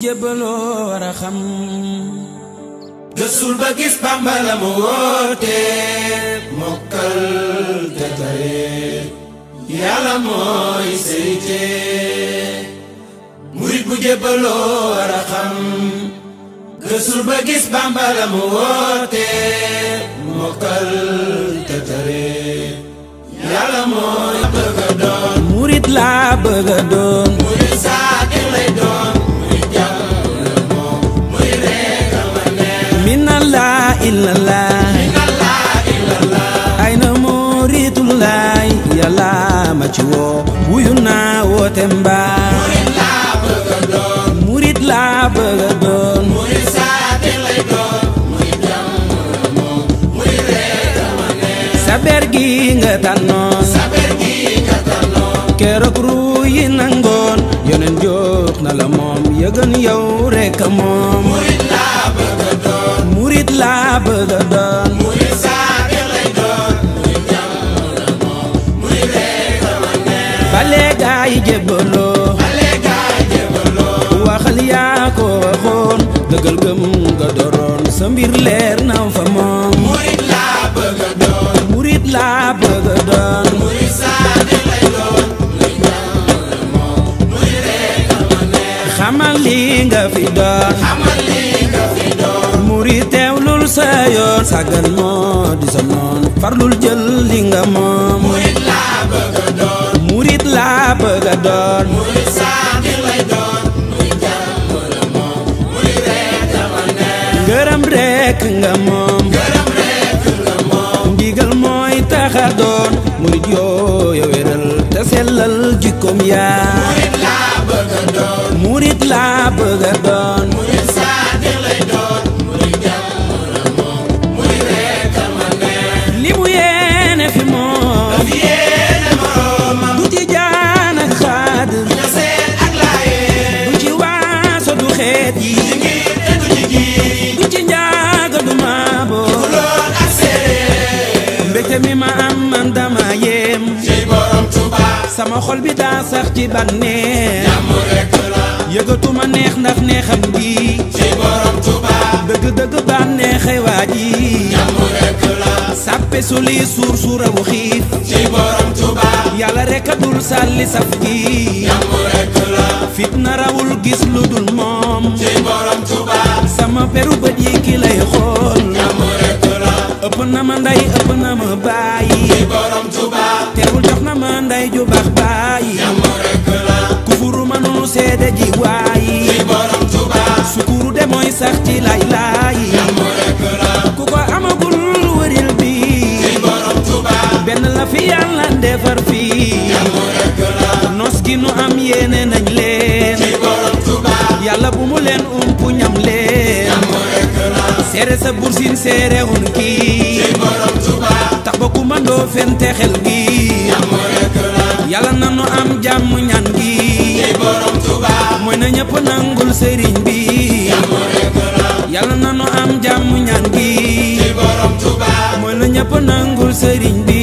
jébbaloo war a xam gëstul ba gis Bamba la mu woote mokkal te tare Yàlla mooy seyte murit bu jébbaloo war a xam gëstul ba gis Bamba la mu woote mokkal te tare Yàlla mooy bëgg a doon murit laa bëgg a doon murit saadiq lay doon minallah illallah ay na muritulaay Yàlla ma ci woo wuyu naa woote mbaa murit laa bëgg a doon murit saadiq lay doon murit jàmm moom murit rekk ma neex saber gi nga tànnoon keroog ru yi nangoon yoneen jox na la moom yëgën yow rekk moom murit laa bëgg a doon murit laa bëgg a doon murit saadiq lay doon murit jàmm moom murit rekk ma neex bale gaay jébbaloo waxal yaa ko waxoon dëggal gëm nga doroon sa mbir leer na fa moom murit laa bëgg a doon murit laa bëgg a doon murit saadiq lay doon murit jàmm moom murit rekk ma neex xamal li nga fi doon murit teewlul sa yoon sàggan moo di sa noon farlul jël li nga moom murit laa bëgg a doon murit laa bëgg a doon murit saadiq lay doon murit jàmm moom murit rekk ma neex ngërëm rekk nga moom ndigal mooy taxa doon murit yooya wéral te sellal jikkoom yaa murit laa bëgg a doon murit laa bëgg a doon murit saadiq lay doon murit jàmm moom murit rekk ma neex li mu yéene fi moom yéene moroomam du ci jaan ak xaadir ña seet ak laayeen du ci waaso du xeet yi ci ngir te du ci giir du ci njaaga du maabo lool ak séeréer mbégte mi ma am man dama yéem ci borom Tuuba sama xol bi daa sax ci bànneex jàmm rekk la yëgatuma neex ndax neexam gi ci borom Tuuba dëgg-dëgg bànneexay waa ji jàmm rekk la sàppe suli suur suurawu xiif ci borom Tuuba yàlla rekk a dul sàlli saf gi jàmm rekk la fitna rawul gis lu dul moom ci borom Tuuba sama peru bët yi ki lay xool jàmm rekk la ëpp na ma ndey ëpp na ma bàyyi ci borom Tuuba teewul jox na ma ndey ju baax bàyyi jàmm rekk la ku furu manul seede ji waayi ci borom Tuuba sukuru de mooy sax ci lay laayi jàmm rekk la ku ko amagul wëril bi ci borom Tuuba benn la fi yàlla defar fii jàmm rekk la nos gi nu am yéene nañ leen ci borom Tuuba yàlla bu mu leen umpu ñam leen jàmm rekk la seere sa bursin seere un kii ci borom Tuuba tax ba ku mandoo fente xel gi jàmm rekk la yàlla na nu am jàmm ñan gi ci borom Tuuba mooy na ñëpp nangul sëriñ bi jàmm rekk la yàlla na nu am jàmm ñan gi ci borom Tuuba mooy na ñëpp nangul sëriñ bi